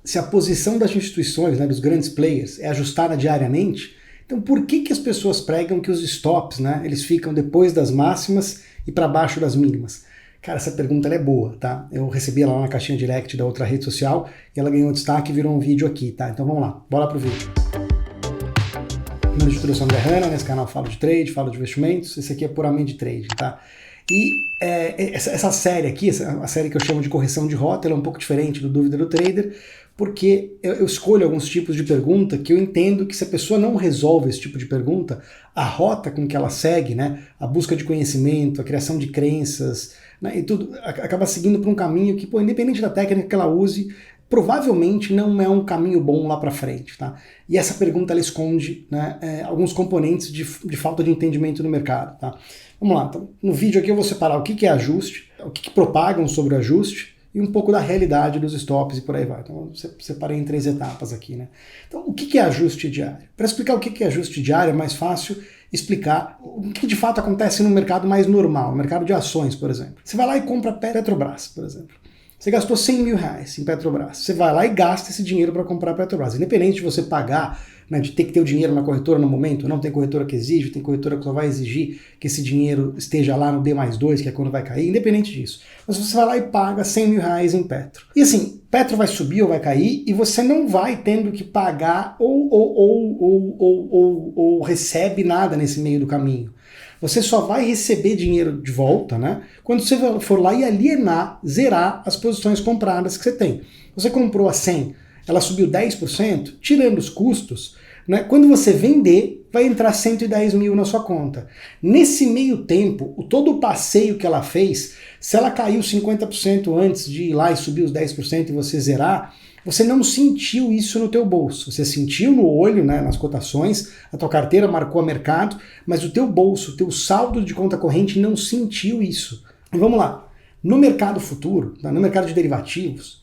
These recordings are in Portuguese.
se a posição das instituições, né, dos grandes players, é ajustada diariamente, então por que as pessoas pregam que os stops, né, eles ficam depois das máximas e para baixo das mínimas? Cara, essa pergunta ela é boa, tá? Eu recebi ela lá na caixinha direct da outra rede social e ela ganhou destaque e virou um vídeo aqui, tá? Então vamos lá, bora pro vídeo. Meu nome é André Hanna, nesse canal falo de trade, falo de investimentos, esse aqui é puramente trade, tá? E essa série aqui, a série que eu chamo de correção de rota, ela é um pouco diferente do Dúvida do Trader, porque eu escolho alguns tipos de pergunta que eu entendo que se a pessoa não resolve esse tipo de pergunta, a rota com que ela segue, né, a busca de conhecimento, a criação de crenças, né, e tudo, acaba seguindo por um caminho que, pô, independente da técnica que ela use, provavelmente não é um caminho bom lá para frente, tá? E essa pergunta ela esconde, né, alguns componentes de falta de entendimento no mercado, tá? Vamos lá, então, no vídeo aqui eu vou separar o que é ajuste, o que propagam sobre o ajuste e um pouco da realidade dos stops e por aí vai. Então eu separei em 3 etapas aqui, né? Então o que é ajuste diário? Para explicar o que é ajuste diário é mais fácil explicar o que de fato acontece no mercado mais normal, no mercado de ações, por exemplo. Você vai lá e compra Petrobras, por exemplo. Você gastou 100 mil reais em Petrobras. Você vai lá e gasta esse dinheiro para comprar Petrobras. Independente de você pagar, né, de ter que ter o dinheiro na corretora no momento, não tem corretora que exige, tem corretora que só vai exigir que esse dinheiro esteja lá no D+2, que é quando vai cair, independente disso. Mas você vai lá e paga 100 mil reais em Petro. E assim, Petro vai subir ou vai cair e você não vai tendo que pagar ou recebe nada nesse meio do caminho. Você só vai receber dinheiro de volta, né, quando você for lá e alienar, zerar as posições compradas que você tem. Você comprou a 100, ela subiu 10%, tirando os custos, né, quando você vender, vai entrar 110 mil na sua conta. Nesse meio tempo, todo o passeio que ela fez, se ela caiu 50% antes de ir lá e subir os 10% e você zerar, você não sentiu isso no teu bolso. Você sentiu no olho, né, nas cotações, a tua carteira marcou a mercado, mas o teu bolso, o teu saldo de conta corrente não sentiu isso. E vamos lá. No mercado futuro, no mercado de derivativos,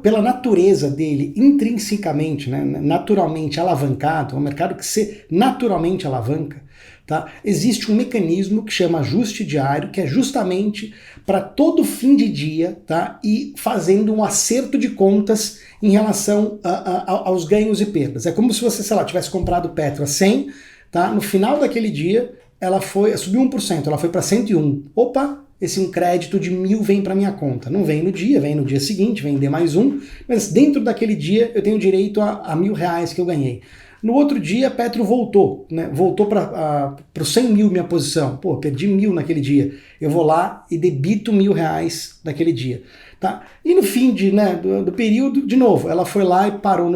pela natureza dele, intrinsecamente, né, naturalmente alavancado, é um mercado que se naturalmente alavanca, tá? Existe um mecanismo que chama ajuste diário, que é justamente para todo fim de dia, tá? E fazendo um acerto de contas em relação aos ganhos e perdas. É como se você, sei lá, tivesse comprado Petro a 100, tá? No final daquele dia, ela subiu 1%, ela foi para 101. Opa! Um crédito de 1.000 vem para minha conta. Não vem no dia, vem no dia seguinte, vem D+1, mas dentro daquele dia eu tenho direito a 1.000 reais que eu ganhei. No outro dia, Petro voltou, né? Voltou para os 100 mil minha posição. Pô, perdi 1.000 naquele dia. Eu vou lá e debito 1.000 reais naquele dia. Tá? E no fim do período, de novo, ela foi lá e parou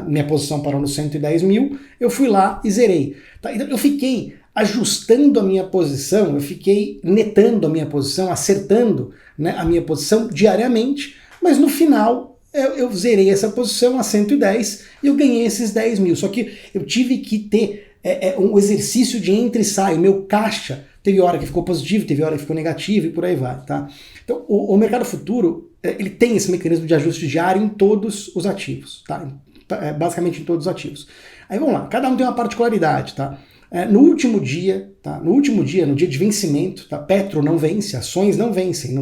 minha posição parou nos 110 mil, eu fui lá e zerei. Tá? Então eu fiquei ajustando a minha posição, eu fiquei netando a minha posição, acertando, né, a minha posição diariamente, mas no final eu zerei essa posição a 110 e eu ganhei esses 10 mil. Só que eu tive que ter um exercício de entra e sai. O meu caixa teve hora que ficou positivo, teve hora que ficou negativo e por aí vai. Tá? Então o mercado futuro ele tem esse mecanismo de ajuste diário em todos os ativos. Tá? Basicamente em todos os ativos. Aí vamos lá, cada um tem uma particularidade. Tá? No último dia, no dia de vencimento, tá? Petro não vence, ações não vencem,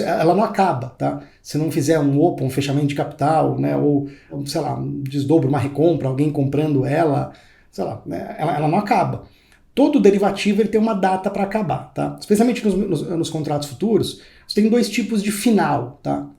ela não acaba, tá? Se não fizer um open, um fechamento de capital, né, ou sei lá, um desdobro, uma recompra, alguém comprando ela, sei lá, né, ela não acaba. Todo derivativo ele tem uma data para acabar, tá? Especialmente nos contratos futuros, você tem 2 tipos de final, tá?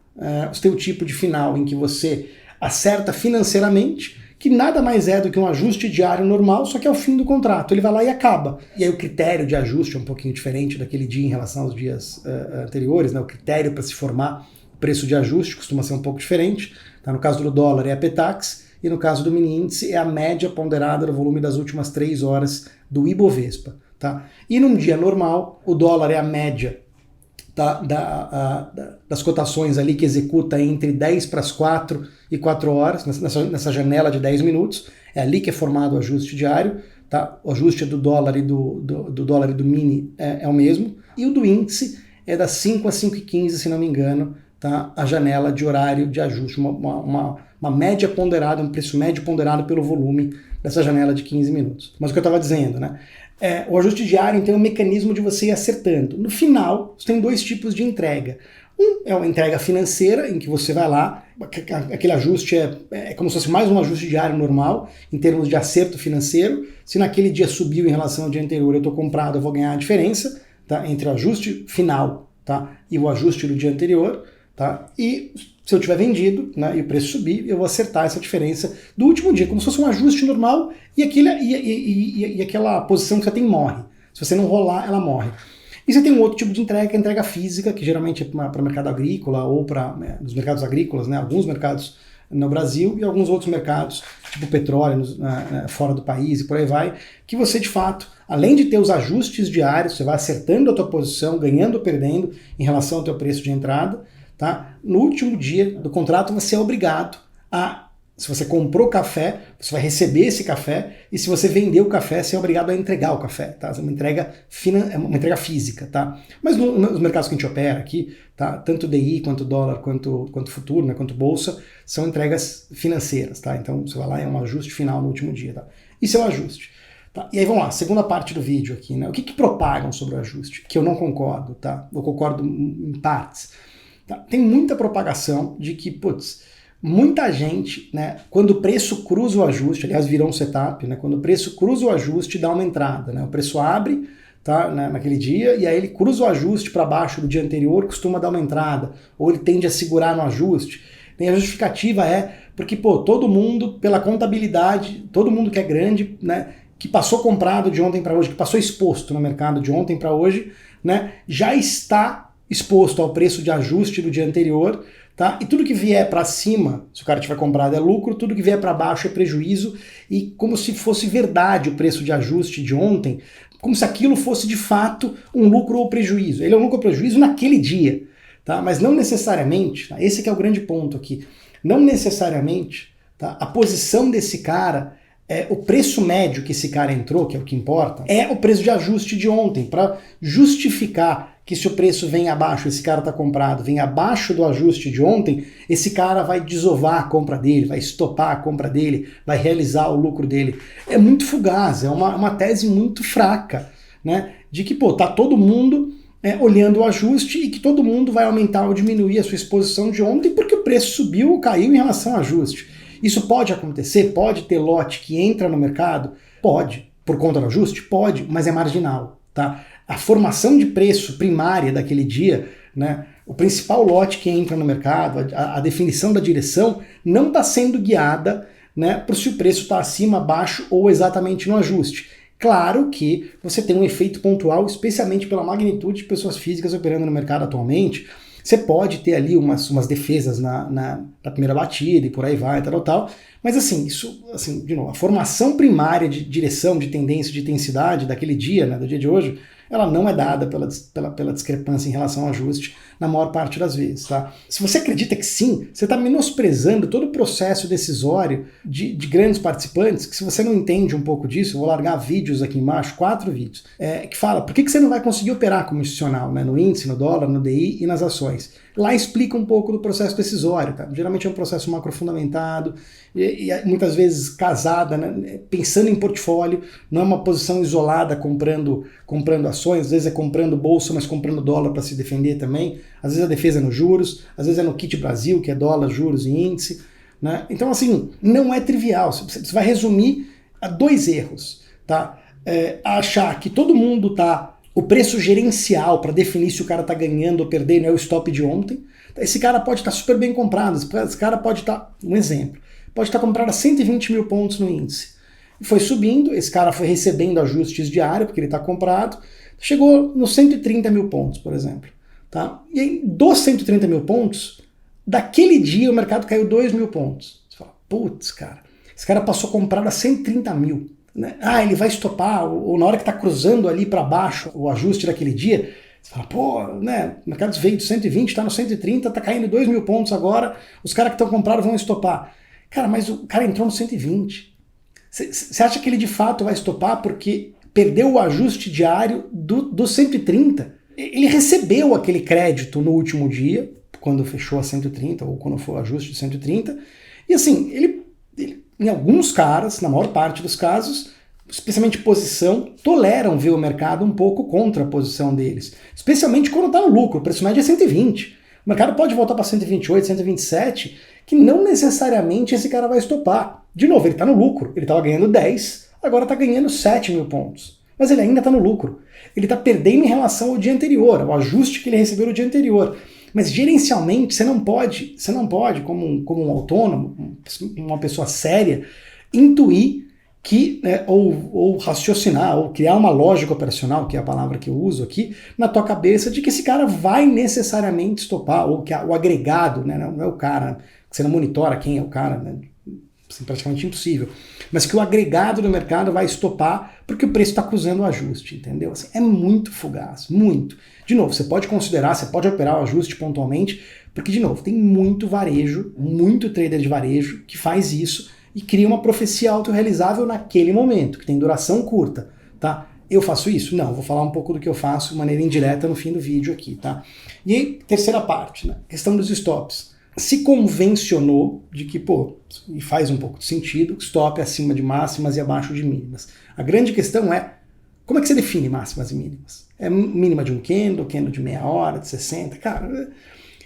Você tem o tipo de final em que você acerta financeiramente, que nada mais é do que um ajuste diário normal, só que é o fim do contrato, ele vai lá e acaba. E aí o critério de ajuste é um pouquinho diferente daquele dia em relação aos dias anteriores, né? O critério para se formar o preço de ajuste costuma ser um pouco diferente. Tá? No caso do dólar é a PTAX, e no caso do mini índice é a média ponderada do volume das últimas 3 horas do Ibovespa. Tá? E num dia normal, o dólar é a média das cotações ali que executa entre 10 para as 4 e 4 horas, nessa janela de 10 minutos, é ali que é formado o ajuste diário, tá? O ajuste do dólar e do dólar e do mini é o mesmo, e o do índice é das 5 às 5h15, se não me engano, tá? A janela de horário de ajuste, uma média ponderada, um preço médio ponderado pelo volume dessa janela de 15 minutos. Mas o que eu estava dizendo, né? O ajuste diário tem um mecanismo de você ir acertando. No final, você tem 2 tipos de entrega. É uma entrega financeira, em que você vai lá, aquele ajuste é como se fosse mais um ajuste diário normal, em termos de acerto financeiro. Se naquele dia subiu em relação ao dia anterior, eu estou comprado, eu vou ganhar a diferença, tá, entre o ajuste final, tá, e o ajuste do dia anterior. Tá, e se eu tiver vendido, né, e o preço subir, eu vou acertar essa diferença do último dia, como se fosse um ajuste normal, e aquela posição que você tem morre. Se você não rolar, ela morre. E você tem um outro tipo de entrega, que é a entrega física, que geralmente é para o mercado agrícola ou para os mercados agrícolas, né, alguns mercados no Brasil e alguns outros mercados, tipo petróleo, fora do país e por aí vai, que você de fato, além de ter os ajustes diários, você vai acertando a tua posição, ganhando ou perdendo em relação ao teu preço de entrada, tá? No último dia do contrato você é obrigado a, se você comprou café, você vai receber esse café, e se você vendeu o café, você é obrigado a entregar o café, tá? É uma entrega física, tá? Mas nos mercados que a gente opera aqui, tá? Tanto DI, quanto dólar, quanto futuro, né? Quanto bolsa, são entregas financeiras, tá? Então você vai lá e é um ajuste final no último dia, tá? Isso é o ajuste. Tá? E aí vamos lá, segunda parte do vídeo aqui, né? O que propagam sobre o ajuste? Que eu não concordo, tá? Eu concordo em partes. Tá? Tem muita propagação de que, muita gente, né, quando o preço cruza o ajuste, aliás, virou um setup, né, quando o preço cruza o ajuste, dá uma entrada, né, o preço abre, tá, né, naquele dia, e aí ele cruza o ajuste para baixo do dia anterior, costuma dar uma entrada, ou ele tende a segurar no ajuste. E a justificativa é porque, todo mundo, pela contabilidade, todo mundo que é grande, né, que passou comprado de ontem para hoje, que passou exposto no mercado de ontem para hoje, né, já está exposto ao preço de ajuste do dia anterior, tá? E tudo que vier para cima, se o cara tiver comprado, é lucro, tudo que vier para baixo é prejuízo, e como se fosse verdade o preço de ajuste de ontem, como se aquilo fosse de fato um lucro ou prejuízo. Ele é um lucro ou prejuízo naquele dia, tá? Mas não necessariamente, tá? Esse que é o grande ponto aqui, não necessariamente, tá? A posição desse cara, o preço médio que esse cara entrou, que é o que importa, é o preço de ajuste de ontem, para justificar que se o preço vem abaixo, esse cara está comprado, vem abaixo do ajuste de ontem, esse cara vai desovar a compra dele, vai estopar a compra dele, vai realizar o lucro dele. É muito fugaz, é uma tese muito fraca, né? De que, tá todo mundo olhando o ajuste e que todo mundo vai aumentar ou diminuir a sua exposição de ontem porque o preço subiu ou caiu em relação ao ajuste. Isso pode acontecer? Pode ter lote que entra no mercado? Pode. Por conta do ajuste? Pode, mas é marginal, tá? A formação de preço primária daquele dia, né, o principal lote que entra no mercado, a definição da direção, não está sendo guiada, né, por se o preço está acima, abaixo ou exatamente no ajuste. Claro que você tem um efeito pontual, especialmente pela magnitude de pessoas físicas operando no mercado atualmente. Você pode ter ali umas defesas na primeira batida e por aí vai, tal. Mas assim, de novo, a formação primária de direção, de tendência, de intensidade daquele dia, né, do dia de hoje, ela não é dada pela discrepância em relação ao ajuste na maior parte das vezes, tá? Se você acredita que sim, você está menosprezando todo o processo decisório de grandes participantes, que se você não entende um pouco disso, eu vou largar vídeos aqui embaixo, 4 vídeos, que fala por que você não vai conseguir operar como institucional, né, no índice, no dólar, no DI e nas ações. Lá explica um pouco do processo decisório, tá? Geralmente é um processo macrofundamentado e muitas vezes casada, né, pensando em portfólio, não é uma posição isolada comprando ações, às vezes é comprando bolsa, mas comprando dólar para se defender também, às vezes a defesa é nos juros, às vezes é no kit Brasil, que é dólar, juros e índice, né? Então assim, não é trivial, você vai resumir a 2 erros, tá? Achar que todo mundo o preço gerencial para definir se o cara está ganhando ou perdendo é o stop de ontem. Esse cara pode estar super bem comprado, esse cara pode estar, um exemplo, pode estar comprado a 120 mil pontos no índice. Foi subindo, esse cara foi recebendo ajustes diários, porque ele está comprado, chegou nos 130 mil pontos, por exemplo. Tá? E aí, dos 130 mil pontos, daquele dia o mercado caiu 2 mil pontos. Você fala, putz, cara, esse cara passou comprado a 130 mil. Né? Ele vai estopar, ou na hora que está cruzando ali para baixo o ajuste daquele dia, você fala, né, o mercado veio de 120, está no 130, está caindo 2 mil pontos agora, os caras que estão comprados vão estopar. Cara, mas o cara entrou no 120. Você acha que ele de fato vai estopar porque perdeu o ajuste diário do 130? Ele recebeu aquele crédito no último dia, quando fechou a 130, ou quando foi o ajuste de 130, e assim, ele em alguns caras, na maior parte dos casos, especialmente posição, toleram ver o mercado um pouco contra a posição deles. Especialmente quando está no lucro, o preço médio é 120. O mercado pode voltar para 128, 127, que não necessariamente esse cara vai estopar. De novo, ele está no lucro, ele estava ganhando 10, agora está ganhando 7 mil pontos. Mas ele ainda está no lucro. Ele está perdendo em relação ao dia anterior, ao ajuste que ele recebeu no dia anterior. Mas gerencialmente, você não pode, como um autônomo, uma pessoa séria, intuir que, ou raciocinar, ou criar uma lógica operacional, que é a palavra que eu uso aqui, na tua cabeça de que esse cara vai necessariamente estopar, ou que o agregado, né, não é o cara, que você não monitora quem é o cara, né, assim, praticamente impossível, mas que o agregado do mercado vai estopar porque o preço está acusando o ajuste, entendeu? Assim, é muito fugaz, muito. De novo, você pode considerar, você pode operar o ajuste pontualmente, porque, de novo, tem muito varejo, muito trader de varejo que faz isso e cria uma profecia autorrealizável naquele momento, que tem duração curta, tá? Eu faço isso? Não, vou falar um pouco do que eu faço de maneira indireta no fim do vídeo aqui, tá? E aí, terceira parte, né? Questão dos stops. Se convencionou de que, e faz um pouco de sentido, stop acima de máximas e abaixo de mínimas. A grande questão é, como é que você define máximas e mínimas? É mínima de um candle de meia hora, de 60? Cara,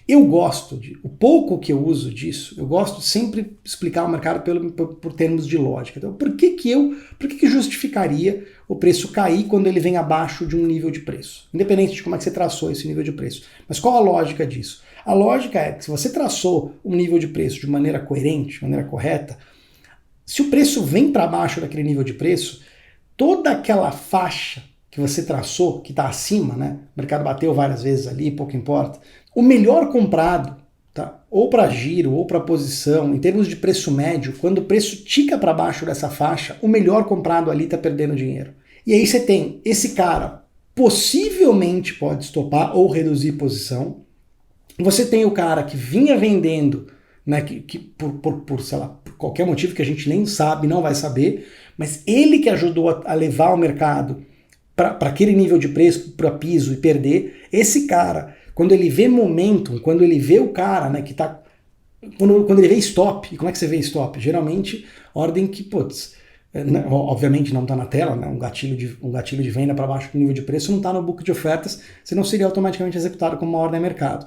eu gosto o pouco que eu uso disso, eu gosto de sempre explicar o mercado por termos de lógica. Então, por que justificaria o preço cair quando ele vem abaixo de um nível de preço? Independente de como é que você traçou esse nível de preço. Mas qual a lógica disso? A lógica é que se você traçou um nível de preço de maneira coerente, de maneira correta, se o preço vem para baixo daquele nível de preço, toda aquela faixa que você traçou, que está acima, né? O mercado bateu várias vezes ali, pouco importa. O melhor comprado, tá? Ou para giro, ou para posição, em termos de preço médio, quando o preço tica para baixo dessa faixa, o melhor comprado ali está perdendo dinheiro. E aí você tem esse cara, possivelmente pode estopar ou reduzir posição. Você tem o cara que vinha vendendo, né, que por sei lá, por qualquer motivo que a gente nem sabe, não vai saber, mas ele que ajudou a levar o mercado para aquele nível de preço, para piso e perder. Esse cara, quando ele vê momentum, quando ele vê o cara, né, que tá... Quando ele vê stop, e como é que você vê stop? Geralmente, ordem que, obviamente não está na tela, né, um gatilho de venda para baixo do nível de preço não está no book de ofertas, senão seria automaticamente executado como uma ordem a mercado.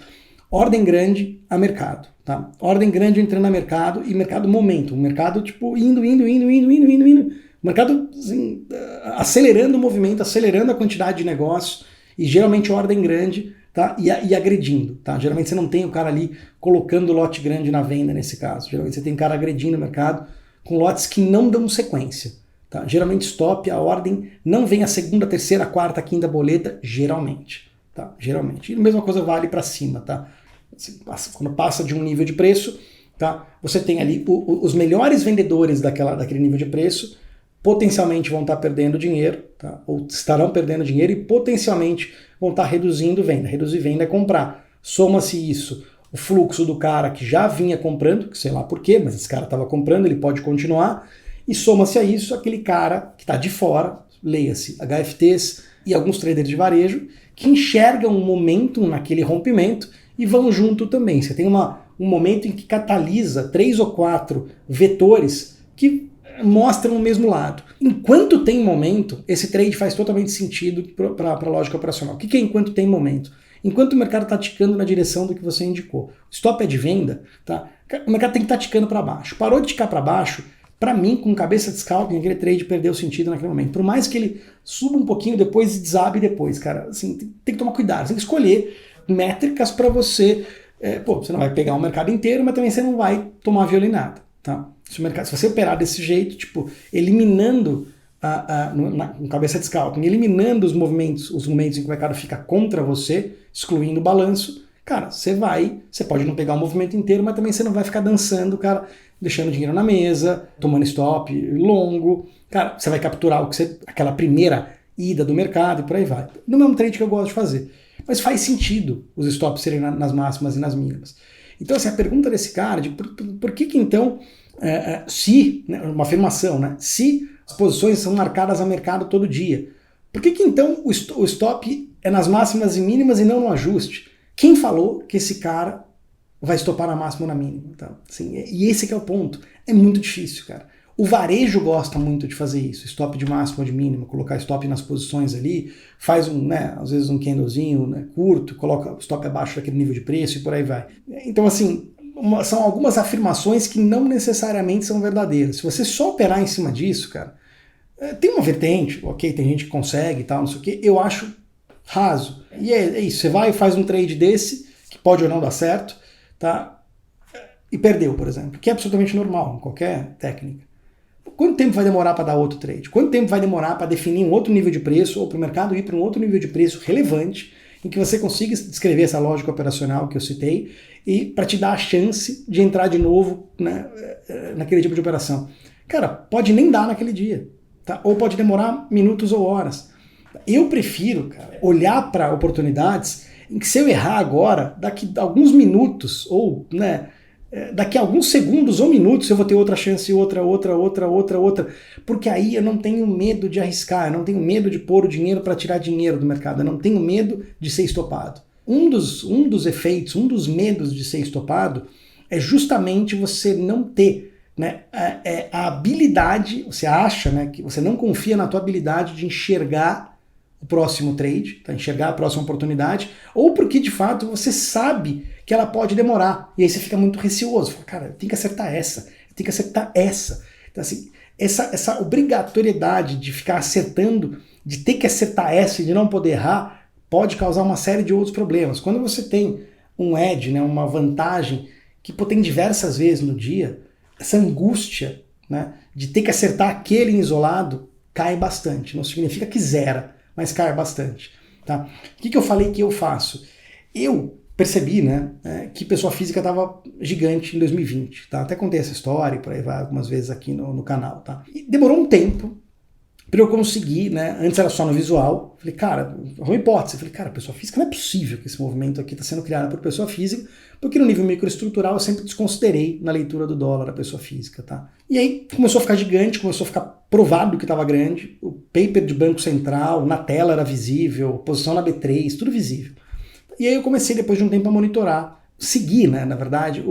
Ordem grande a mercado, tá? Ordem grande entrando a mercado e mercado momento. O mercado, indo. O mercado, assim, acelerando o movimento, acelerando a quantidade de negócio e geralmente ordem grande, tá? E agredindo, tá? Geralmente você não tem o cara ali colocando lote grande na venda nesse caso. Geralmente você tem cara agredindo o mercado com lotes que não dão sequência, tá? Geralmente stop, a ordem não vem a segunda, terceira, quarta, quinta boleta, geralmente, tá? Geralmente. E a mesma coisa vale para cima, tá? Quando passa de um nível de preço, tá? Você tem ali os melhores vendedores daquele nível de preço potencialmente vão estar perdendo dinheiro, tá? Ou estarão perdendo dinheiro e potencialmente vão estar reduzindo venda. Reduzir venda é comprar. Soma-se isso, o fluxo do cara que já vinha comprando, que sei lá por quê, mas esse cara estava comprando, ele pode continuar, e soma-se a isso aquele cara que está de fora, leia-se HFTs e alguns traders de varejo, que enxergam um momento naquele rompimento e vão junto também. Você tem um momento em que catalisa 3 ou 4 vetores que mostram o mesmo lado. Enquanto tem momento, esse trade faz totalmente sentido para a lógica operacional. O que é enquanto tem momento? Enquanto o mercado está ticando na direção do que você indicou. Stop é de venda, tá? O mercado tem que estar ticando para baixo. Parou de ticar para baixo, para mim, com cabeça de scalping, aquele trade perdeu sentido naquele momento. Por mais que ele suba um pouquinho depois e desabe depois, cara, assim, tem que tomar cuidado. Você tem que escolher métricas para você... você não vai pegar o mercado inteiro, mas também você não vai tomar violinada, tá? Se você operar desse jeito, eliminando com cabeça de scalping, eliminando os momentos em que o mercado fica contra você, excluindo o balanço, cara, você pode não pegar o movimento inteiro, mas também você não vai ficar dançando, cara, deixando dinheiro na mesa, tomando stop longo, cara, você vai capturar aquela primeira ida do mercado e por aí vai. No mesmo trade que eu gosto de fazer. Mas faz sentido os stops serem nas máximas e nas mínimas. Então, assim, a pergunta desse cara, de por que então, uma afirmação, né? Se as posições são marcadas a mercado todo dia, por que então o stop é nas máximas e mínimas e não no ajuste? Quem falou que esse cara vai estopar na máxima ou na mínima? Tá? Assim, e esse que é o ponto. É muito difícil, cara. O varejo gosta muito de fazer isso, stop de máximo ou de mínimo, colocar stop nas posições ali, faz às vezes um candlezinho, né, curto, coloca o stop abaixo daquele nível de preço e por aí vai. Então assim, são algumas afirmações que não necessariamente são verdadeiras. Se você só operar em cima disso, cara, tem uma vertente, ok, tem gente que consegue e tal, não sei o que, eu acho raso. E é isso, você vai e faz um trade desse, que pode ou não dar certo, tá? E perdeu, por exemplo, que é absolutamente normal em qualquer técnica. Quanto tempo vai demorar para dar outro trade? Quanto tempo vai demorar para definir um outro nível de preço ou para o mercado ir para um outro nível de preço relevante em que você consiga descrever essa lógica operacional que eu citei e para te dar a chance de entrar de novo, né, naquele tipo de operação? Cara, pode nem dar naquele dia, tá? Ou pode demorar minutos ou horas. Eu prefiro, cara, olhar para oportunidades em que se eu errar agora, daqui a alguns minutos ou, né, daqui a alguns segundos ou minutos eu vou ter outra chance, outra, porque aí eu não tenho medo de arriscar, eu não tenho medo de pôr o dinheiro para tirar dinheiro do mercado, eu não tenho medo de ser estopado. Um dos efeitos, um dos medos de ser estopado é justamente você não ter, né, a habilidade, você acha, né, que você não confia na tua habilidade de enxergar o próximo trade, tá? Enxergar a próxima oportunidade, ou porque de fato você sabe que ela pode demorar, e aí você fica muito receoso, fala, cara, eu tenho que acertar essa, eu tenho que acertar essa. Então assim, essa obrigatoriedade de ficar acertando, de ter que acertar essa e de não poder errar, pode causar uma série de outros problemas. Quando você tem um edge, né, uma vantagem que tem diversas vezes no dia, essa angústia, né, de ter que acertar aquele em isolado cai bastante. Não significa que zera, mas cai bastante. Tá? O que eu falei que eu faço? Eu percebi, né, que pessoa física estava gigante em 2020. Tá? Até contei essa história e por aí vai algumas vezes aqui no canal. Tá? E demorou um tempo para eu conseguir, né? Antes era só no visual. Falei, cara, uma hipótese. Falei, cara, pessoa física não é possível que esse movimento aqui está sendo criado por pessoa física, porque no nível microestrutural eu sempre desconsiderei na leitura do dólar a pessoa física, tá? E aí começou a ficar gigante, começou a ficar provado que estava grande, o paper de Banco Central, na tela era visível, posição na B3, tudo visível. E aí eu comecei, depois de um tempo, a monitorar, seguir, né, na verdade,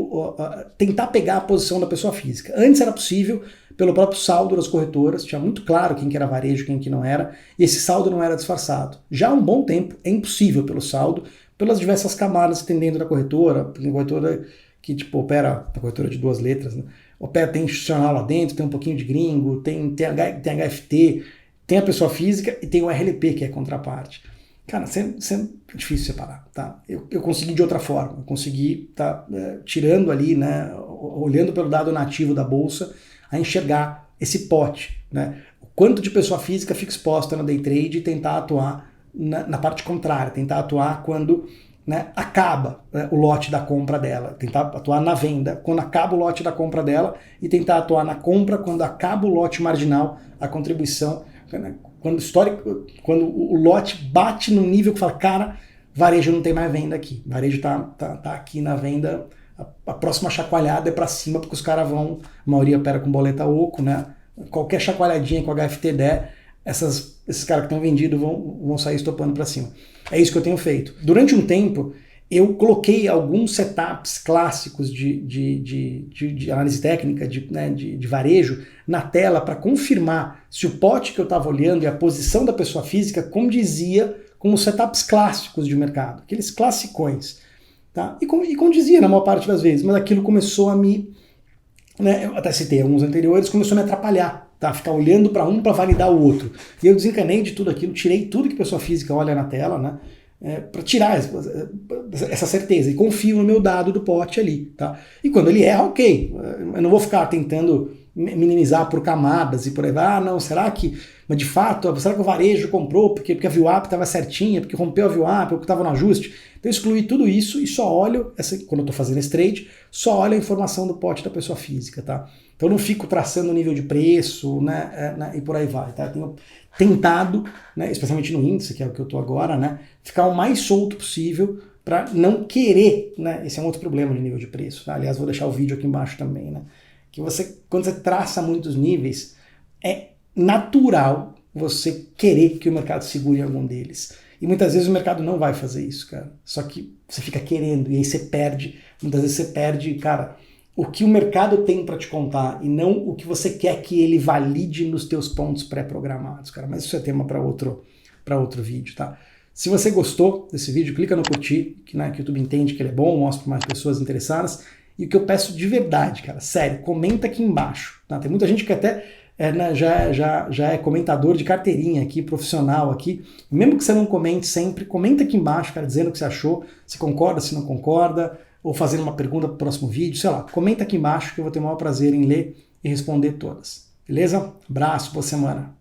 tentar pegar a posição da pessoa física. Antes era possível pelo próprio saldo das corretoras, tinha muito claro quem que era varejo, quem que não era, e esse saldo não era disfarçado. Já há um bom tempo é impossível pelo saldo, pelas diversas camadas que tem dentro da corretora, tem corretora que tipo, opera, a corretora de 2 letras, né, opera, tem institucional lá dentro, tem um pouquinho de gringo, tem HFT, tem a pessoa física e tem o RLP, que é a contraparte. Cara, é difícil separar, tá? Eu consegui de outra forma, eu consegui tá, tirando ali, né, olhando pelo dado nativo da bolsa, a enxergar esse pote, né? O quanto de pessoa física fica exposta na day trade e tentar atuar na parte contrária, tentar atuar quando, né, acaba, né, o lote da compra dela, tentar atuar na venda quando acaba o lote da compra dela e tentar atuar na compra quando acaba o lote marginal, a contribuição, né, quando o lote bate no nível que fala, cara, varejo não tem mais venda aqui, varejo tá aqui na venda, a próxima chacoalhada é para cima, porque os caras vão, a maioria opera com boleta oco, né? Qualquer chacoalhadinha com HFT der, esses caras que estão vendidos vão sair estopando para cima. É isso que eu tenho feito. Durante um tempo, eu coloquei alguns setups clássicos de análise técnica, de varejo, na tela para confirmar se o pote que eu estava olhando e a posição da pessoa física condizia com os setups clássicos de mercado, aqueles classicões. Tá? E condizia na maior parte das vezes, mas aquilo começou a me, né, eu até citei alguns anteriores, começou a me atrapalhar, tá? Ficar olhando para um para validar o outro. E eu desencanei de tudo aquilo, tirei tudo que pessoa física olha na tela, né, para tirar essa certeza, e confio no meu dado do pote ali. Tá? E quando ele erra, ok, eu não vou ficar tentando minimizar por camadas e por aí vai, não, será que, mas de fato, será que o varejo comprou porque a VWAP estava certinha, porque rompeu a VWAP, porque estava no ajuste? Então eu excluí tudo isso e só olho, quando eu estou fazendo esse trade, só olho a informação do pote da pessoa física, tá? Então eu não fico traçando o nível de preço, né, e por aí vai, tá? Eu tenho tentado, né, especialmente no índice, que é o que eu estou agora, né, ficar o mais solto possível para não querer, né, esse é um outro problema de nível de preço, tá? Aliás, vou deixar o vídeo aqui embaixo também, né? Que quando você traça muitos níveis, é natural você querer que o mercado segure algum deles. E muitas vezes o mercado não vai fazer isso, cara. Só que você fica querendo e aí você perde. Muitas vezes você perde, cara, o que o mercado tem para te contar e não o que você quer que ele valide nos teus pontos pré-programados, cara. Mas isso é tema para outro vídeo, tá? Se você gostou desse vídeo, clica no curtir, que, né, que o YouTube entende que ele é bom, mostra para mais pessoas interessadas. E o que eu peço de verdade, cara, sério, comenta aqui embaixo, tá? Tem muita gente que até já é comentador de carteirinha aqui, profissional aqui. Mesmo que você não comente sempre, comenta aqui embaixo, cara, dizendo o que você achou, se concorda, se não concorda, ou fazendo uma pergunta para o próximo vídeo, sei lá. Comenta aqui embaixo que eu vou ter o maior prazer em ler e responder todas. Beleza? Abraço, boa semana.